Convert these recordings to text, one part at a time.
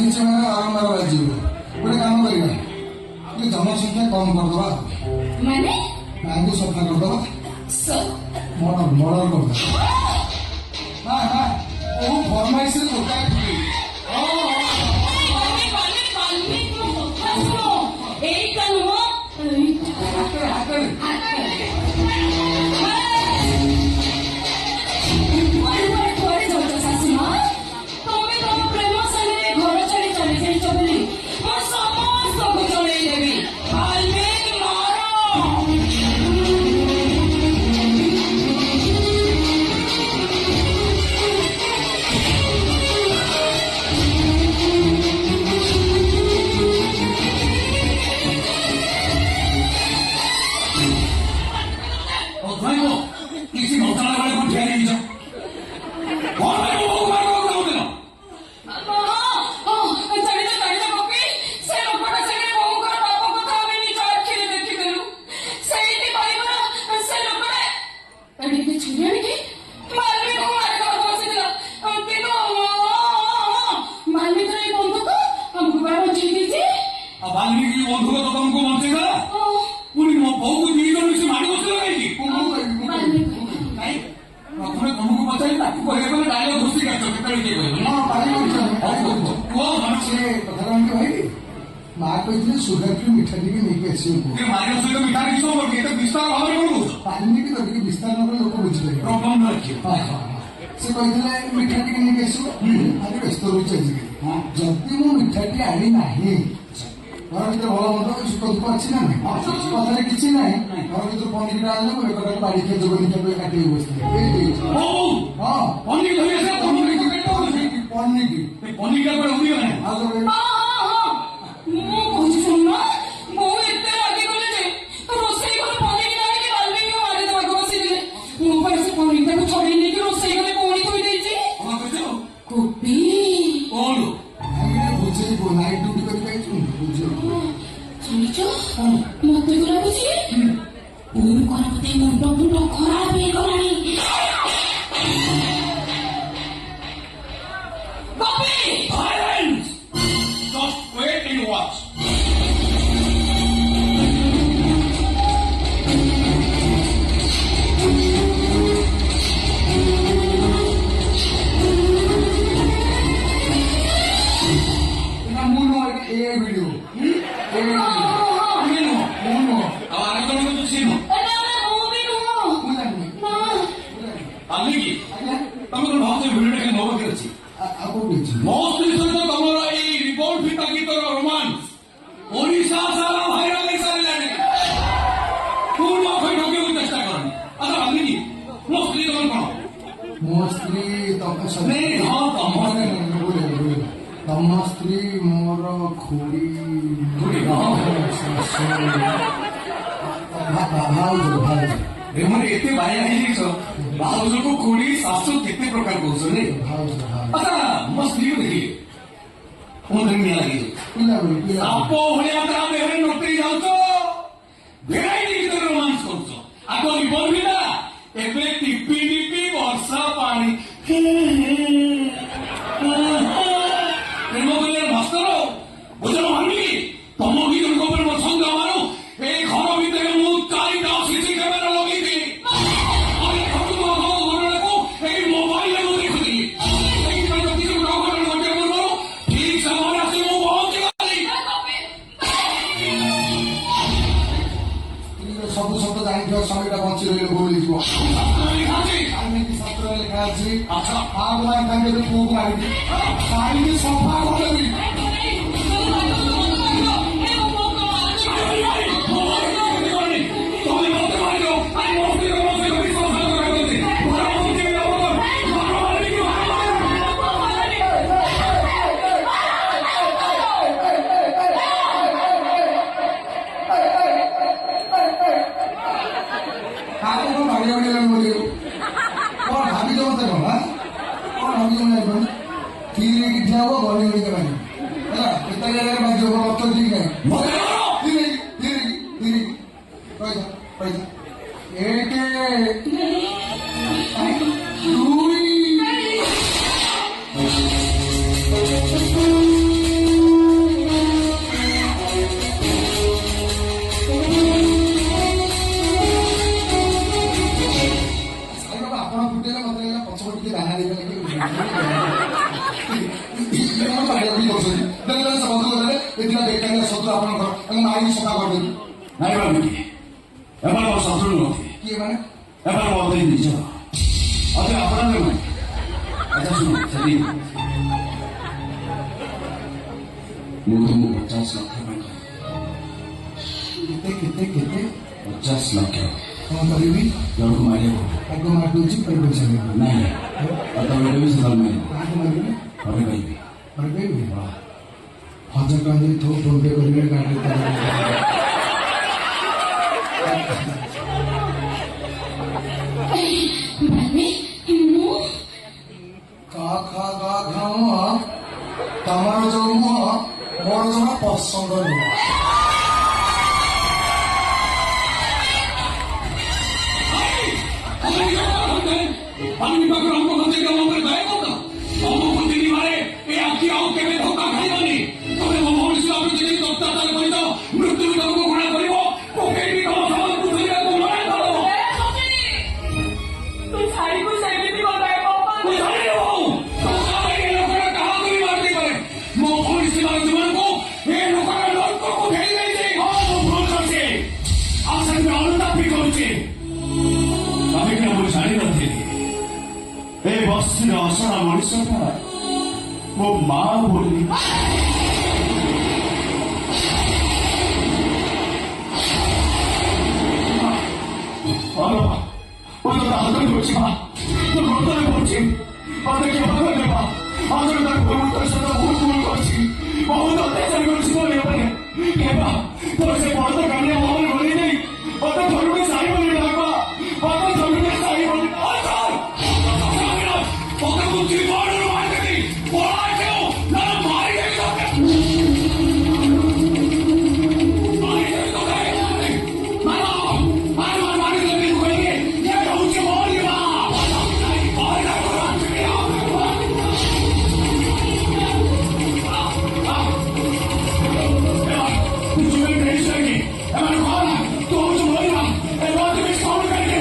ହେଇଛି ମାନେ ବାରମ୍ବାର ବାଜିବ। ଗୋଟେ କାମ କରିବା, ଟିକେ ଜନସଂଖ୍ୟା କମ କରିଦବା, ମାନେ ଗାଁକୁ ସଫା କରିଦବା, ମର୍ଡର କରିଦବା। ବହୁ ଫରମାଇଶରେ ଗୋଟାଏ এইটা নয় ବାଲ୍ମୀକି ବନ୍ଧୁକ ତ ତମକୁ ବଞ୍ଚେଇଲା, ପୁଣି ମୋ ବୋଉକୁ ଦି ଜଣ ମିଶି ମାଡ଼ି ବସିଲ କାହିଁକି? ପ୍ରଥମେ ତମକୁ ପଚାରି ତାକୁ କହିବା କଲେ ଡାଇଲଗ ଘୋଷି କାଟ କେତେବେଳେ କିଏ କହିବ ମା କହିଥିଲେ ସୁଗାରଫ୍ରି ମିଠା ଟିକେ ନେଇକି ଆସିବ। ମାରିବା ସହିତ ମିଠା କିଛି ସମ୍ପର୍କ ଏତେ ବିସ୍ତାର ଭାବରେ କଣ କହୁଛ? ବାଲ୍ମୀକି ତ ଟିକେ ବିସ୍ତାର ନକଲେ ଲୋକ ବୁଝିପାରିବେ। ସେ କହିଥିଲେ ମିଠା ଟିକେ ନେଇକି ଆସିବ। ଆଜି ବ୍ୟସ୍ତ ରହୁଛି ଆଜିକାଲି। ଯଦି ମୁଁ ମିଠାଟି ଆଣି ନାହିଁ, ଘର ଭିତରେ ଭଲ ମନ୍ଦ ସୁଖ ଦୁଃଖ ଅଛି ନା ନାହିଁ? କଥାରେ କିଛି ନାହିଁ। ଘର ଭିତରେ ପନିରଟା ଆଣିଲେ ମୁଁ ଏକଟାକୁ ବାଡ଼ିକି ଜଗନ୍ନାଥ କାଟିକି ବସିଥିଲି। ପନିରଟା କୁଆଡେ ଉଡ଼ିଗଲା? ମୁଁ କହୁଛି ଶୁଣୁନ, ବୋଉ ଏତେ ରାଗିଗଲେ ଯେ ରୋଷେଇ ଘରେ ପନିର ଆଣିକି ବାଲ୍ମୀକି ମାରିଦେବାକୁ ବସିଥିଲେ। ମୁଁ ପାଇଁ ସେ ପନିରଟାକୁ ଛଡେଇ ନେଇକି ରୋଷେଇ ଘରେ ପୁଣି ଥୋଇ ଦେଇଛି। କୋବି କଣ ବୁଝେଇବ, ନାଇଟ୍ ଡ୍ୟୁଟି କରିକି ଶୁଣିଛ, ମତେ ତ ଲାଗୁଛି ବୋଉଙ୍କର ବୋଧେ ମୁଣ୍ଡ ଖରାପ ହେଇଗଲାଣି। Just wait and watch. Valmiki ତମେ କଣ ଭାବୁଛ ଭିଡିଓଟା ଖାଲି ମୋ ପାଖରେ ଅଛି? ମୋ ସ୍ତ୍ରୀ ସହିତ ତମର ଏଇ ରିପୋର୍ଟ ଫିଟା ଗୀତର ରୋମାନ୍ସ ଓଡ଼ିଶା ସାରା ଭାଇରାଲ ହେଇସାରିଲାଣି। ପୁଣି ଅକ୍ଷୟ ଠକିବାକୁ ଚେଷ୍ଟା କରନି। ଆଚ୍ଛା ବାଲ୍ମୀକି, ମୋ ସ୍ତ୍ରୀ ତମର କଣ? ମୋ ସ୍ତ୍ରୀ ତମ ସ୍ତ୍ରୀ ମୋର ଖୁଡି ଏମାନେ ଏତେ ବାୟା ହେଇଯାଇଛ, ଭାଉଜକୁ ଖୁଡି ଶାଶୁ କେତେ ପ୍ରକାର କହୁଛନ୍ତି। ଆଚ୍ଛା ମୋ ସ୍ତ୍ରୀକୁ ଦେଖିଲେ ମୁଁ ନିଆଁ ଲାଗିଛି। ସାପ ଭଳିଆ ତା ଦେହରେ ନଟେଇ ଯାଉଛ, ଭେରାଇଟି ଗୀତରେ ରୋମାନ୍ସ କରୁଛ। ଆଗ ରିବନ ଭିଡ଼ା, ଏବେ ଟିପି ଟିପି ବର୍ଷା ପାଣି। ପ୍ରେମ କରିବାର ମାଷ୍ଟର ବୁଝଲ ବାଲ୍ମୀକି, ତମ ଦି ଜଣଙ୍କ ଉପରେ ମୋ ସଂଗ୍ରାମର এই ঘর ভিতরে ମୁଁ 4ଟା ସିସି କ୍ୟାମେରା ଲଗେଇଥିଲି। এই ମୋବାଇଲରେ ମୁଁ ଦେଖୁଥିଲି। ଠିକ ସମୟରେ ଆସି ମୁଁ ପହଞ୍ଚିଗଲି। ସବୁ ଶବ୍ଦ ଜାଣିଥିବା ସମୟଟା ବଞ୍ଚି ରହିଲେ ବୋଳିଯିବ। ଶାସ୍ତ୍ରରେ ଲେଖା ଅଛି, ପୁଅକୁ ମାରିବି, ସଫା କରିଦେବି। ତାକୁ ମାରିକି ସଫା କରିଦେବି। ନାଇଁ ବାବୁକି ଏମାନେ ମୋ ଶତ୍ରୁ ନୁହନ୍ତି। କିଏ ମାନେ? ଏମାନେ ମୋ ଅତି ନିଜ ଅତି ଅପରାଧ ନୁହେଁ। ଆଚ୍ଛା ଶୁଣ ସେଠି ମୁଁ ତୁମକୁ 50 ଲକ୍ଷ ଟଙ୍କା କେତେ କେତେ କେତେ 50 ଲକ୍ଷ କଣ କରିବି? ଜଣକୁ ମାରିବାକୁ ତାକୁ ମାରିଦଉଛି ପରେ ପଇସା ଦେବି। ନାଇଁ ଯେତେବେଳେ ଦେବି ସେତେବେଳେ ମାରିବ କାହାକୁ ମାରିବି? ଘରେ କହିବି ପରେ କହିବି 1000 ଟଙ୍କା ଦେଇ ଥୋ ଫୋନ ପେ କରିବି ଗାଡ଼ିରେ ତେଲ ବାଲି ମୁଁ କା ଖା ଗା ଘାମ ତମର ଯୋଉ ମୁହଁ ମୋର ଜମା ପସନ୍ଦ ନୁହଁ। আমি পাখি অঙ্গভঞ্জ কেমন করে দয়া করতো অঙ্গভঞ্জ মারে এই আঁকি আও কেবে ধোকা খাইবনি তবে ମୋ ମଣିଷ ଆମେ ଯଦି ଅତ୍ୟାଚାର କରିତ ମୃତ୍ୟୁ ତମକୁ ଘୃଣା କରିବ ପକେଇ ବି ତମ ସମାଜକୁ ଧରିବାକୁ ଲଢ଼ାଇ ଧରିବ ତୁ ସାଇକୁ ସେମିତି ବତାଏ ତୁ ଜାଣିବୁ ଏ ଲୋକଟା କାହାକୁ ବି ମାରି ଦେଇପାରେ ମୋ ମଣିଷ ମାନଙ୍କୁ ଏ ଲୋକଟା ଲଙ୍କକୁ ଘେରି ଦେଇଛି ହଁ ମୁଁ ଭୁଲ କରିଛି ଆଉ ସେମିତି ଅନୁତାପ ବି କରୁଛି କାହିଁକି ମୁଁ ଜାଣିନଥିଲି ଏ ବସ୍ତିର ଅସନା ମଣିଷଟା ମୋ ମା ବୋଲି ହାତରେ କରୁଛି ମା ତୁ ଘଟରେ କରୁଛି ମତେ କ୍ଷମା କରିଦେବା ଆଗରେ ତାର ବହୁତ ସହିତ ବହୁତ ଭୁଲ କରିଛି ବହୁତ ଅତ୍ୟାଚାର କରିଛି ମୋ ଉପରେ କ୍ଷମା ତୋର ସେ ବଡ କାମିଆ ମହଲ ଭରି ଦେଇ ମତେ ଘରକୁ ସାରିବନି ଡାକବା ମତେ ଘରକୁ ସାରିବନି ପଦକୁ ଜୀବନରୁ ମାରିଦେବି ପଳାଇଯାଉ ନହେଲେ ମାରିଦେବି ମାରିଦେବି କହିକି ଇଏ ହଉଛି ମରିବା ଏମାନେ କଣ ତୁ ହଉଛି ମରିବା ଏ ମରିବି କଣ କରିକି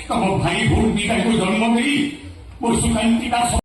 ତମ ଭାଇ ଭଉଣୀ ଦିଟାଙ୍କୁ ଜନ୍ମ ଦେଇ ମୋ ସୁକାନ୍ତି